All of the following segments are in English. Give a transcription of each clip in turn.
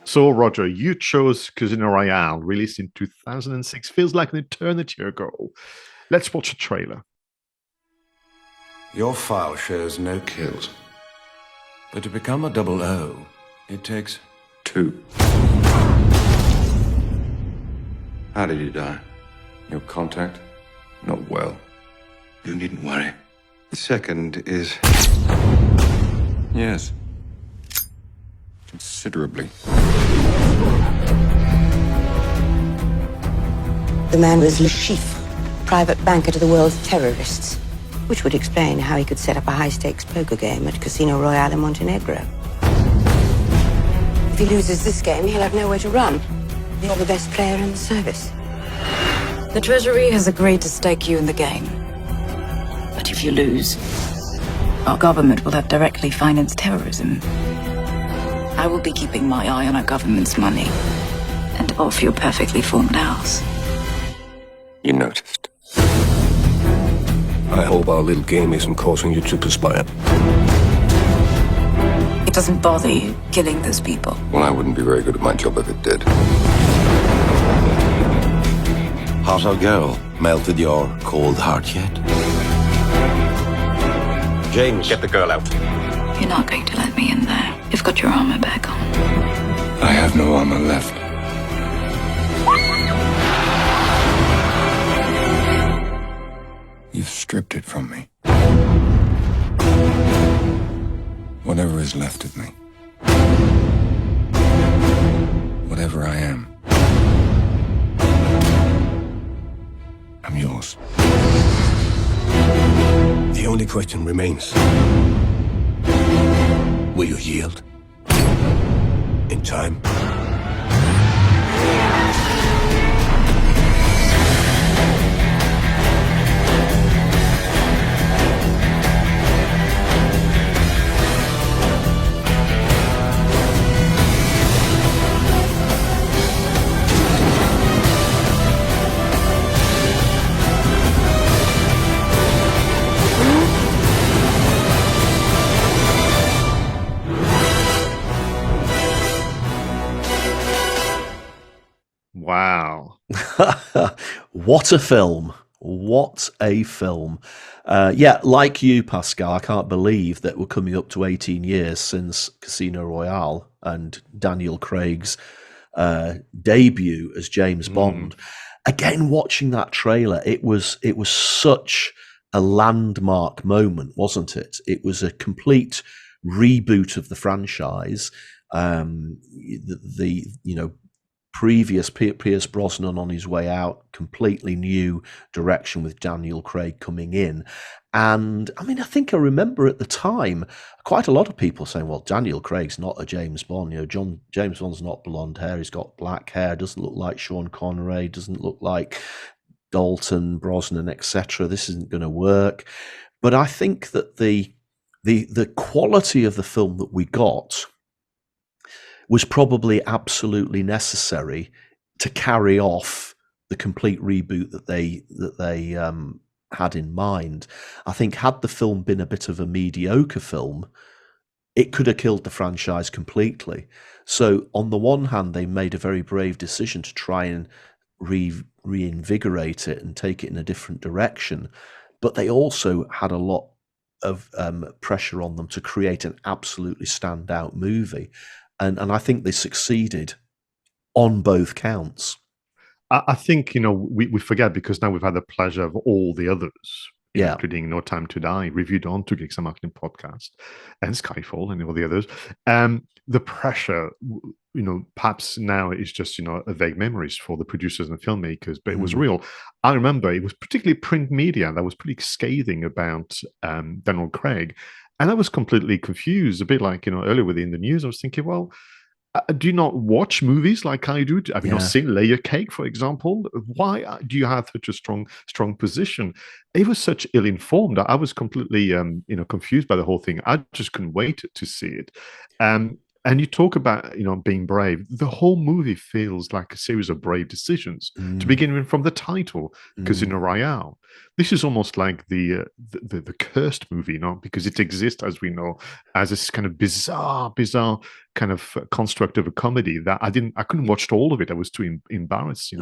So, Roger, you chose Casino Royale, released in 2006. Feels like an eternity ago. Let's watch a trailer. Your file shows no kills. But to become a double O, it takes two. How did you die? Your contact? Not well. You needn't worry. The second is... Yes. Considerably. The man was Le Chiffre, private banker to the world's terrorists, which would explain how he could set up a high-stakes poker game at Casino Royale in Montenegro. If he loses this game, he'll have nowhere to run. You're the best player in the service. The Treasury has agreed to stake you in the game. But if you lose, our government will have directly financed terrorism. I will be keeping my eye on our government's money and off your perfectly formed house. You noticed. I hope our little game isn't causing you to perspire. It doesn't bother you killing those people. Well, I wouldn't be very good at my job if it did. How's our girl? Melted your cold heart yet? James, get the girl out. You're not going to let me in there. You've got your armor back on. I have no armor left. You've stripped it from me. Whatever is left of me. Whatever I am. I'm yours. The only question remains. Will you yield? In time? Wow. What a film. What a film. Yeah, like you, Pascal, I can't believe that we're coming up to 18 years since Casino Royale and Daniel Craig's debut as James Bond. Again, watching that trailer, it was such a landmark moment, wasn't it? It was a complete reboot of the franchise. The previous Pierce Brosnan on his way out, completely new direction with Daniel Craig coming in. And I mean, I think I remember at the time, quite a lot of people saying, well, Daniel Craig's not a James Bond. James Bond's not blonde hair. He's got black hair, doesn't look like Sean Connery, doesn't look like Dalton, Brosnan, etc. This isn't going to work. But I think that the quality of the film that we got was probably absolutely necessary to carry off the complete reboot that they had in mind. I think had the film been a bit of a mediocre film, it could have killed the franchise completely. So on the one hand, they made a very brave decision to try and reinvigorate it and take it in a different direction, but they also had a lot of pressure on them to create an absolutely standout movie. And I think they succeeded on both counts. I think, we forget because now we've had the pleasure of all the others, including No Time to Die, reviewed on to Geeks and Marketing podcast, and Skyfall and all the others. The pressure, perhaps now is just, a vague memories for the producers and filmmakers, but it was real. I remember it was particularly print media that was pretty scathing about Daniel Craig. And I was completely confused, a bit like, earlier within the news, I was thinking, well, do you not watch movies like I do? Have you not seen Layer Cake, for example? Why do you have such a strong position? It was such ill-informed. I was completely, confused by the whole thing. I just couldn't wait to see it. And And you talk about, being brave. The whole movie feels like a series of brave decisions. To begin with, from the title, Casino Royale. This is almost like the cursed movie, because it exists, as we know, as this kind of bizarre kind of construct of a comedy that I couldn't watch all of it. I was too embarrassed,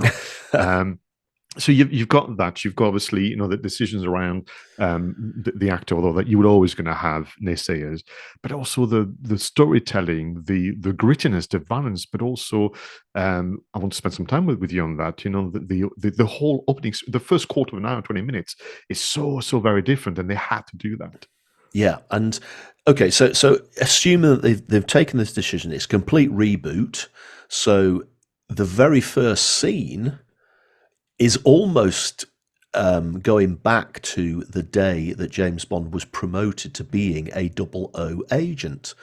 So you've got that. You've got obviously, the decisions around the actor, although that you were always going to have naysayers, but also the storytelling, the grittiness, the violence, but also I want to spend some time with you on that. The whole opening, the first quarter of an hour, 20 minutes is so very different, and they had to do that. Yeah, and okay, so assuming that they've taken this decision, it's complete reboot. So the very first scene is almost going back to the day that James Bond was promoted to being a 00 agent.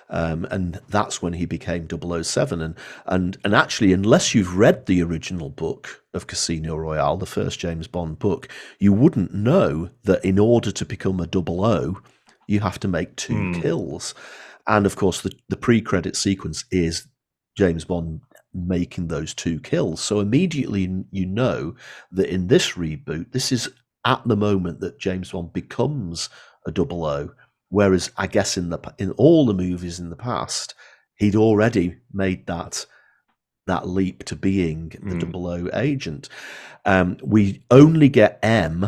And that's when he became 007. And actually, unless you've read the original book of Casino Royale, the first James Bond book, you wouldn't know that in order to become a 00, you have to make 2 kills. And of course, the pre-credit sequence is James Bond making those 2 kills. So immediately you know that in this reboot, this is at the moment that James Bond becomes a 00. Whereas I guess in all the movies in the past, he'd already made that leap to being the 00 agent. We only get M,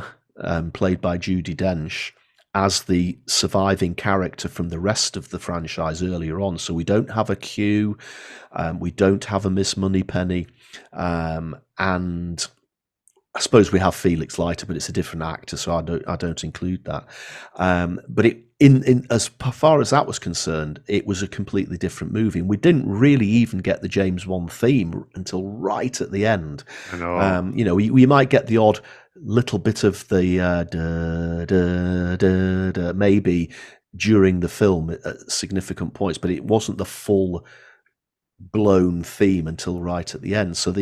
played by Judi Dench, as the surviving character from the rest of the franchise earlier on. So we don't have a Q, we don't have a Miss Moneypenny, and I suppose we have Felix Leiter, but it's a different actor, so I don't include that. But in as far as that was concerned, it was a completely different movie, and we didn't really even get the James Bond theme until right at the end. I know. We might get the odd little bit of the da, da, da, da, maybe during the film at significant points, but it wasn't the full blown theme until right at the end. So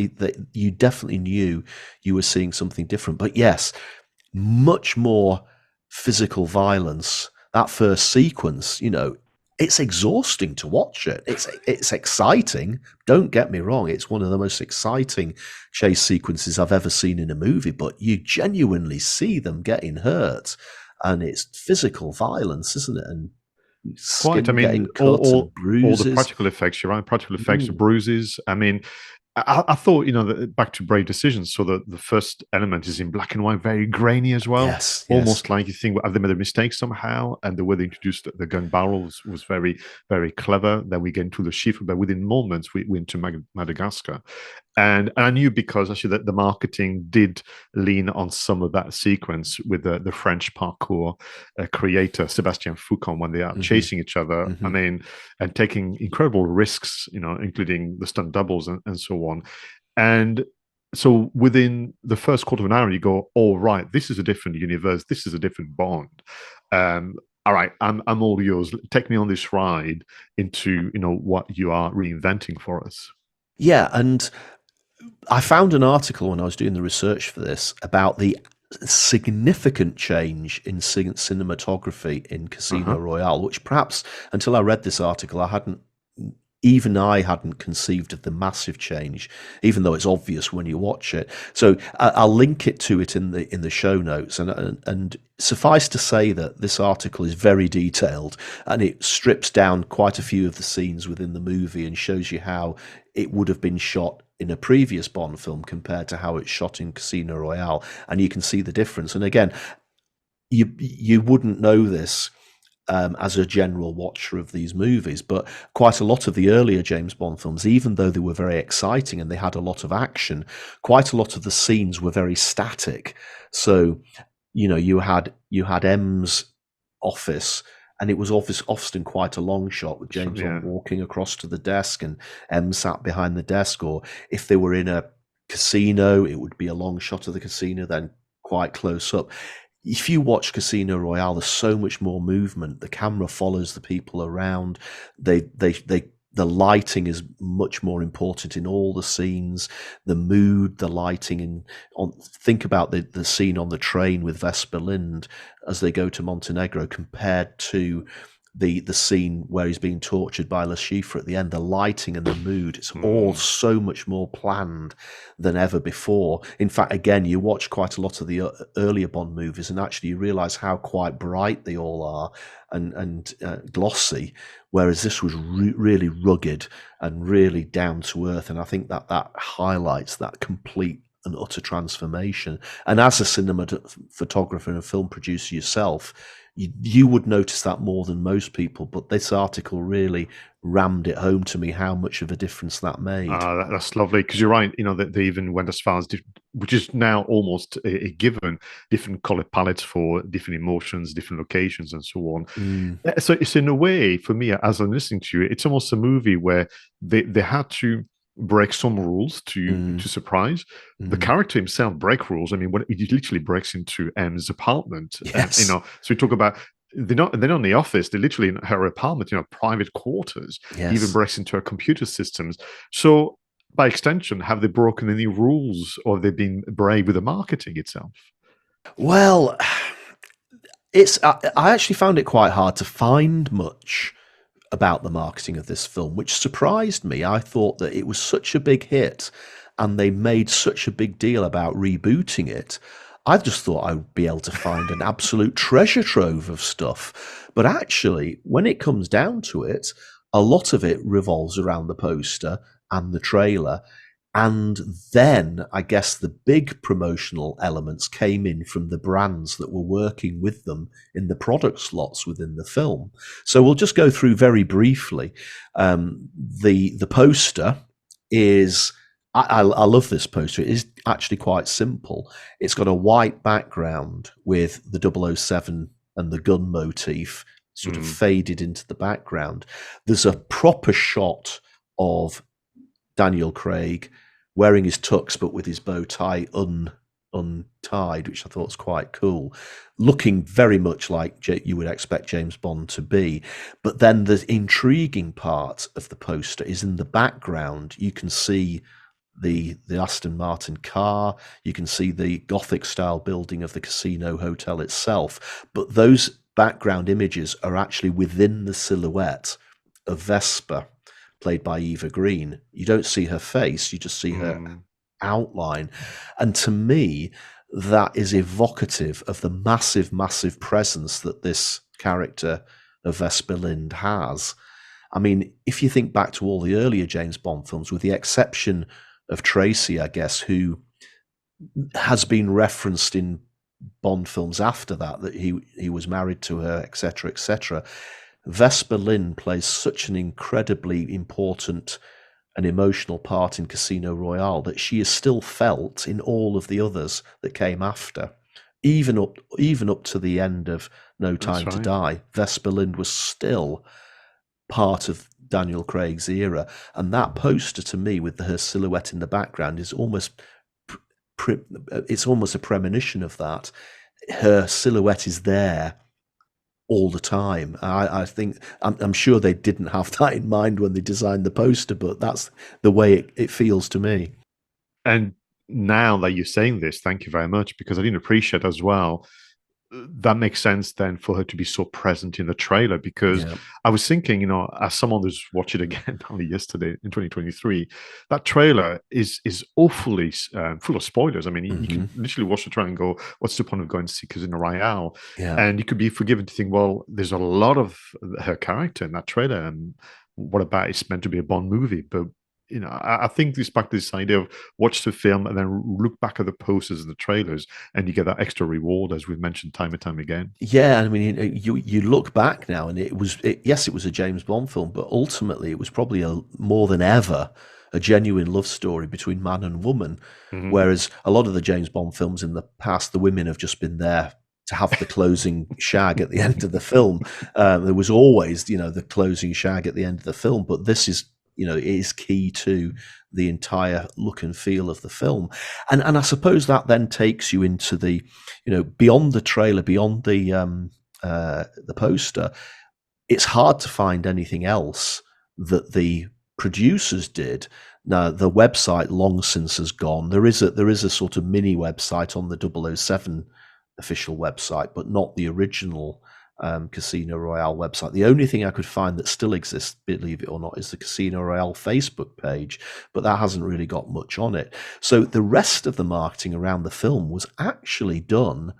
you definitely knew you were seeing something different. But yes, much more physical violence. That first sequence, it's exhausting to watch it. It's exciting. Don't get me wrong. It's one of the most exciting chase sequences I've ever seen in a movie, but you genuinely see them getting hurt, and it's physical violence, isn't it? And Quite. I mean, all the practical effects. You're right. Practical effects, bruises. I mean, I thought, that back to brave decisions. So the first element is in black and white, very grainy as well. Yes, almost like you think, have they made a mistake somehow? And the way they introduced the gun barrels was very, very clever. Then we get into the chiffre, but within moments we went to Madagascar. And I knew, because actually that the marketing did lean on some of that sequence with the French parkour creator Sébastien Foucan when they are chasing each other. I mean, and taking incredible risks, including the stunt doubles and so on. And so within the first quarter of an hour, you go, "All right, this is a different universe. This is a different Bond." All right, I'm all yours. Take me on this ride into what you are reinventing for us. Yeah, and I found an article when I was doing the research for this about the significant change in cinematography in Casino Royale, which perhaps until I read this article, I hadn't conceived of the massive change, even though it's obvious when you watch it. So I'll link it to it in the show notes, and suffice to say that this article is very detailed, and it strips down quite a few of the scenes within the movie and shows you how it would have been shot in a previous Bond film compared to how it's shot in Casino Royale, and you can see the difference. And again, you wouldn't know this as a general watcher of these movies, but quite a lot of the earlier James Bond films, even though they were very exciting and they had a lot of action, quite a lot of the scenes were very static. So, you had M's office, and it was often quite a long shot with James Bond walking across to the desk and M sat behind the desk. Or if they were in a casino, it would be a long shot of the casino, then quite close up. If you watch Casino Royale, there's so much more movement. The camera follows the people around. The lighting is much more important in all the scenes. The mood, the lighting, think about the scene on the train with Vesper Lind as they go to Montenegro compared to the scene where he's being tortured by Le Chiffre at the end, the lighting and the mood, it's all so much more planned than ever before. In fact, again, you watch quite a lot of the earlier Bond movies, and actually you realise how quite bright they all are and glossy, whereas this was really rugged and really down to earth. And I think that highlights that complete and utter transformation. And as a cinematographer and a film producer yourself, you would notice that more than most people, but this article really rammed it home to me how much of a difference that made. That's lovely, because you're right. They even went as far as, which is now almost a given, different color palettes for different emotions, different locations, and so on. So it's, in a way, for me, as I'm listening to you, it's almost a movie where they had to break some rules to surprise the character himself. Break rules. I mean, when he literally breaks into M's apartment, yes. So we talk about they're not in the office. They're literally in her apartment, private quarters. Yes. He even breaks into her computer systems. So by extension, have they broken any rules, or have they been brave with the marketing itself? Well, I actually found it quite hard to find much about the marketing of this film, which surprised me. I thought that it was such a big hit and they made such a big deal about rebooting it. I just thought I would be able to find an absolute treasure trove of stuff. But actually, when it comes down to it, a lot of it revolves around the poster and the trailer. And then I guess the big promotional elements came in from the brands that were working with them in the product slots within the film. So we'll just go through very briefly. The poster is, I love this poster. It is actually quite simple. It's got a white background with the 007 and the gun motif sort of faded into the background. There's a proper shot of Daniel Craig wearing his tux, but with his bow tie untied, which I thought was quite cool, looking very much like you would expect James Bond to be. But then the intriguing part of the poster is in the background. You can see the Aston Martin car, you can see the Gothic style building of the casino hotel itself, but those background images are actually within the silhouette of Vesper, played by Eva Green. You don't see her face, you just see her outline. And to me, that is evocative of the massive, massive presence that this character of Vesper Lynd has. I mean, if you think back to all the earlier James Bond films, with the exception of Tracy, I guess, who has been referenced in Bond films after that he was married to her, etc., etc., Vesper Lynd plays such an incredibly important and emotional part in Casino Royale that she is still felt in all of the others that came after. Even up to the end of No Time to Die, Vesper Lynd was still part of Daniel Craig's era. And that poster, to me, with her silhouette in the background, is almost a premonition of that. Her silhouette is there all the time. I think I'm sure they didn't have that in mind when they designed the poster, but that's the way it feels to me. And now that you're saying this, thank you very much, because I didn't appreciate as well. That makes sense then for her to be so present in the trailer, because I was thinking, as someone who's watched it again only yesterday in 2023, that trailer is awfully full of spoilers. I mean, you can literally watch the trailer and go, what's the point of going to see Casino Royale? And you could be forgiven to think, well, there's a lot of her character in that trailer, and what about it's meant to be a Bond movie? But I think this back to this idea of watch the film and then look back at the posters and the trailers, and you get that extra reward, as we've mentioned time and time again. Yeah, I mean, you look back now, and it was a James Bond film, but ultimately it was probably more than ever a genuine love story between man and woman. Whereas a lot of the James Bond films in the past, the women have just been there to have the closing shag at the end of the film. There was always, the closing shag at the end of the film, but this is, it is key to the entire look and feel of the film. And I suppose that then takes you into the, beyond the trailer, beyond the poster. It's hard to find anything else that the producers did. Now, the website long since has gone. There is a sort of mini website on the 007 official website, but not the original Casino Royale website. The only thing I could find that still exists, believe it or not, is the Casino Royale Facebook page, but that hasn't really got much on it. So the rest of the marketing around the film was actually done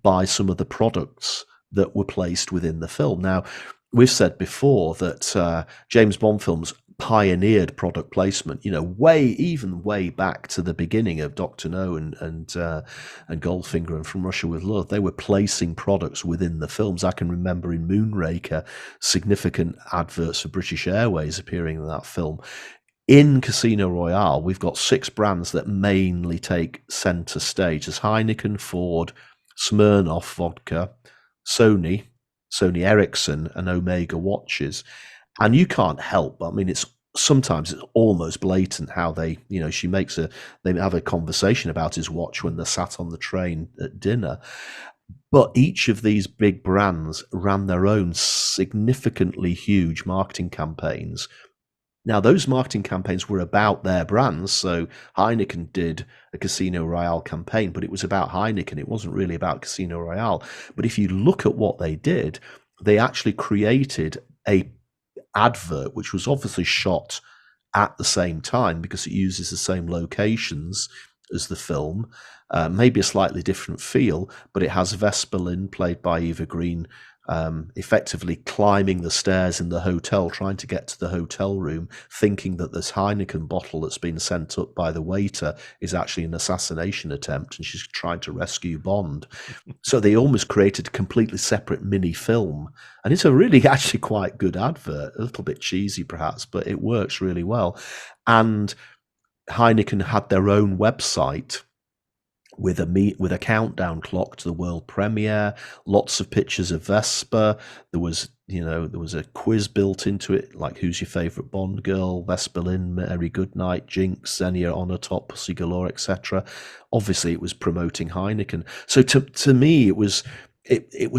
by some of the products that were placed within the film. Now, we've said before that James Bond films pioneered product placement, way back to the beginning of Dr. No and Goldfinger and From Russia with Love. They were placing products within the films. I can remember in Moonraker, significant adverts for British Airways appearing in that film. In Casino Royale, we've got 6 brands that mainly take center stage. There's Heineken, Ford, Smirnoff vodka, Sony Ericsson, and Omega watches. And you can't help, I mean, sometimes it's almost blatant how they have a conversation about his watch when they're sat on the train at dinner. But each of these big brands ran their own significantly huge marketing campaigns. Now, those marketing campaigns were about their brands. So Heineken did a Casino Royale campaign, but it was about Heineken. It wasn't really about Casino Royale. But if you look at what they did, they actually created a advert which was obviously shot at the same time because it uses the same locations as the film, maybe a slightly different feel, but it has Vesper Lynn, played by Eva Green, effectively climbing the stairs in the hotel, trying to get to the hotel room, thinking that this Heineken bottle that's been sent up by the waiter is actually an assassination attempt and she's trying to rescue Bond. So they almost created a completely separate mini film. And it's a really actually quite good advert, a little bit cheesy perhaps, but it works really well. And Heineken had their own website with a countdown clock to the world premiere, lots of pictures of Vesper. There was a quiz built into it, like who's your favourite Bond girl, Vesper Lynn, Mary Goodnight, Jinx, Xenia Honor Top, Pussy Galore, etc. Obviously, it was promoting Heineken. So to me, it was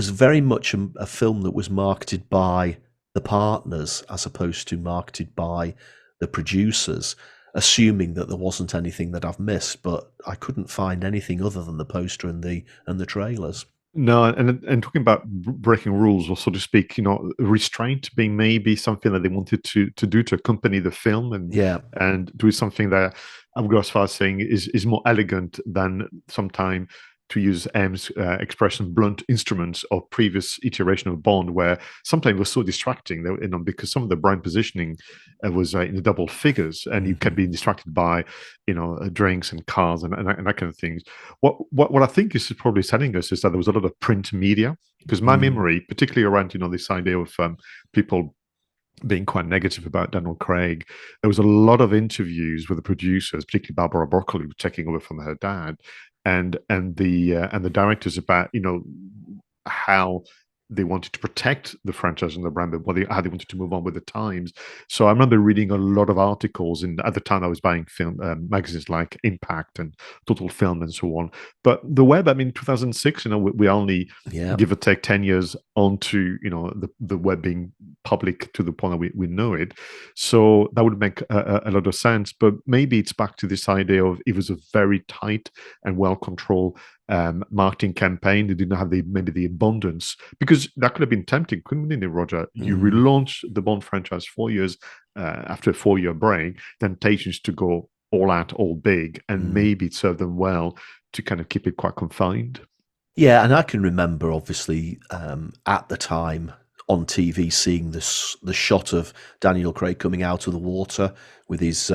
very much a film that was marketed by the partners as opposed to marketed by the producers, assuming that there wasn't anything that I've missed, but I couldn't find anything other than the poster and the trailers. No, and talking about breaking rules, or so to speak, restraint being maybe something that they wanted to do to accompany the film, and do something that I would go as far as saying is more elegant than sometime, to use M's expression, blunt instruments of previous iteration of Bond, where sometimes it was so distracting, because some of the brand positioning was in the double figures, and you can be distracted by, drinks and cars and that kind of things. What I think is probably telling us is that there was a lot of print media, because my memory, particularly around this idea of people being quite negative about Daniel Craig, there was a lot of interviews with the producers, particularly Barbara Broccoli, taking over from her dad, and the directors about how they wanted to protect the franchise and the brand, but how they wanted to move on with the times. So I remember reading a lot of articles, and at the time I was buying film magazines like Impact and Total Film and so on. But the web, 2006, we only give or take 10 years onto the web being public to the point that we know it. So that would make a lot of sense. But maybe it's back to this idea of it was a very tight and well controlled marketing campaign. They didn't have maybe the abundance, because that could have been tempting, couldn't it, Roger? You relaunch the Bond franchise 4 years after a 4-year break, temptations to go all out, all big, and maybe it served them well to kind of keep it quite confined. Yeah, and I can remember, obviously, at the time on TV, seeing the shot of Daniel Craig coming out of the water with his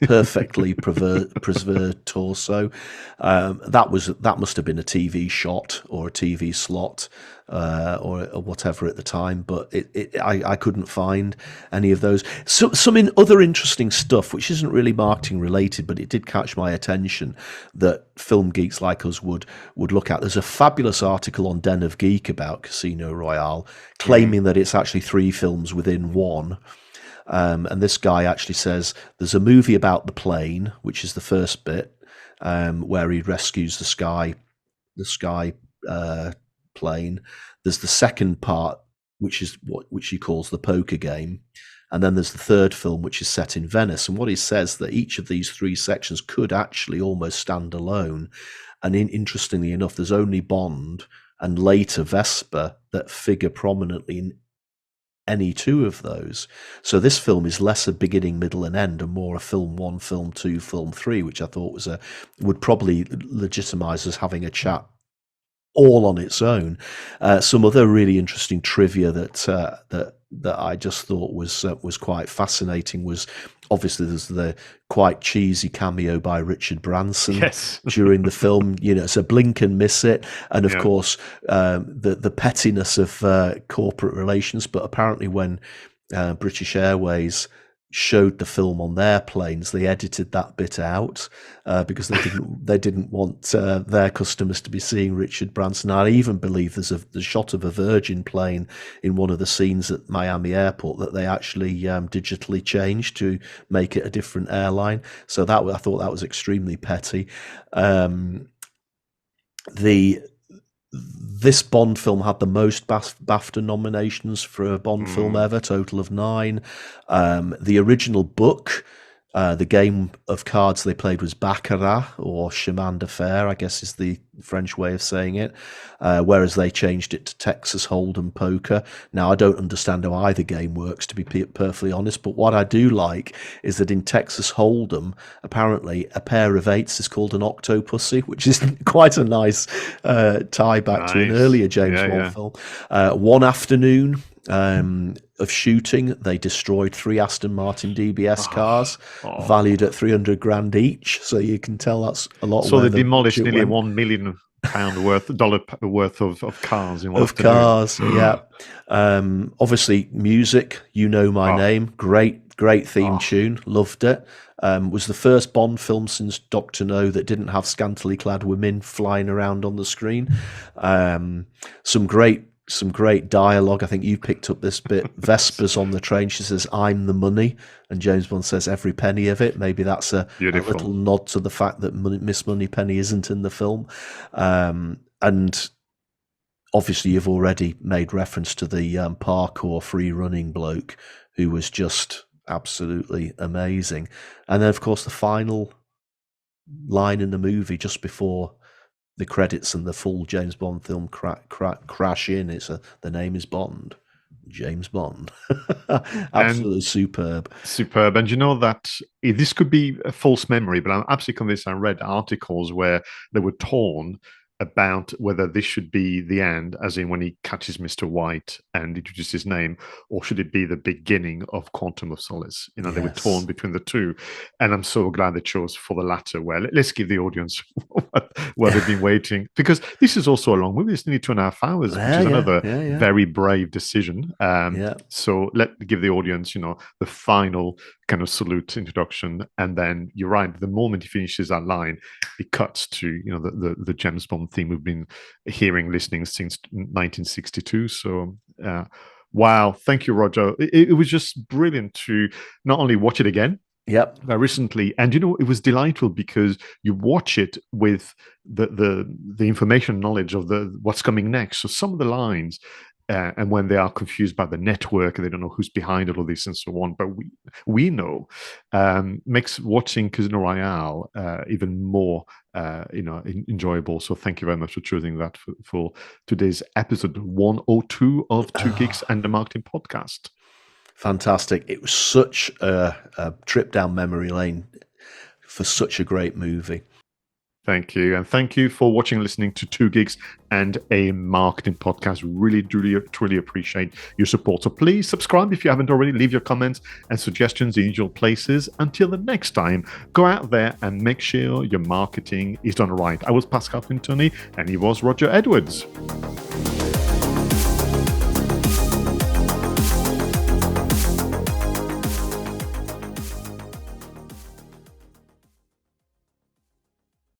perfectly preserved torso. That must have been a TV shot or a TV slot or whatever at the time, but I couldn't find any of those. So, some other interesting stuff, which isn't really marketing related, but it did catch my attention, that film geeks like us would look at. There's a fabulous article on Den of Geek about Casino Royale, claiming that it's actually 3 films within one. And this guy actually says there's a movie about the plane, which is the first bit, where he rescues the sky plane. There's the second part, which he calls the poker game. And then there's the third film, which is set in Venice. And what he says, that each of these 3 sections could actually almost stand alone. And interestingly enough, there's only Bond and later Vesper that figure prominently in any two of those. So this film is less a beginning, middle, and end, and more a film 1, film 2, film 3, which I thought would probably legitimize us having a chat all on its own. Some other really interesting trivia that I just thought was quite fascinating was, obviously, there's the quite cheesy cameo by Richard Branson during the film. So blink and miss it, and of course the pettiness of corporate relations. But apparently, when British Airways showed the film on their planes, they edited that bit out because they didn't want their customers to be seeing Richard Branson. I even believe there's the shot of a Virgin plane in one of the scenes at Miami Airport that they actually digitally changed to make it a different airline. So I thought that was extremely petty. This Bond film had the most BAFTA nominations for a Bond film ever, total of 9. The original book, the game of cards they played was Baccarat, or Chemin de Fer, I guess is the French way of saying it, whereas they changed it to Texas Hold'em Poker. Now, I don't understand how either game works, to be perfectly honest, but what I do like is that in Texas Hold'em, apparently a pair of 8s is called an octopussy, which is quite a nice tie back to an earlier James Bond film. One afternoon of shooting, they destroyed 3 Aston Martin DBS cars, valued at $300,000 each. So you can tell that's a lot. So they demolished nearly £1 million worth of cars in one afternoon. Cars, yeah. Obviously, music. You Know My Name, great theme tune. Loved it. Was the first Bond film since Dr. No that didn't have scantily clad women flying around on the screen. Some great dialogue. I think you picked up this bit. Vesper's on the train. She says, "I'm the money," and James Bond says, "Every penny of it." Maybe that's a little nod to the fact that Miss Moneypenny isn't in the film. And obviously, you've already made reference to the parkour free running bloke who was just absolutely amazing. And then, of course, the final line in the movie just before the credits and the full James Bond film crash in. The name is Bond, James Bond. Absolutely superb. And you know that this could be a false memory, but I'm absolutely convinced I read articles where they were torn about whether this should be the end, as in when he catches Mr. White and introduces his name, or should it be the beginning of Quantum of Solace? They were torn between the two, and I'm so glad they chose for the latter. Well, let's give the audience what they've been waiting, because this is also a long movie. It's nearly 2.5 hours, which is another very brave decision. So let's give the audience, the final kind of salute introduction, and then you're right. The moment he finishes that line, it cuts to the James Bond theme we've been listening since 1962. So wow, thank you, Roger. It was just brilliant to not only watch it again recently, and it was delightful because you watch it with the information knowledge of what's coming next. So some of the lines, and when they are confused by the network and they don't know who's behind all of this and so on, but we know, makes watching Casino Royale even more enjoyable. So thank you very much for choosing that for today's episode 102 of Two Geeks and the Marketing Podcast. Fantastic. It was such a trip down memory lane for such a great movie. Thank you. And thank you for watching and listening to Two Geeks and a Marketing Podcast. Really, truly appreciate your support. So please subscribe if you haven't already. Leave your comments and suggestions in usual places. Until the next time, go out there and make sure your marketing is done right. I was Pascal Fintoni, and he was Roger Edwards.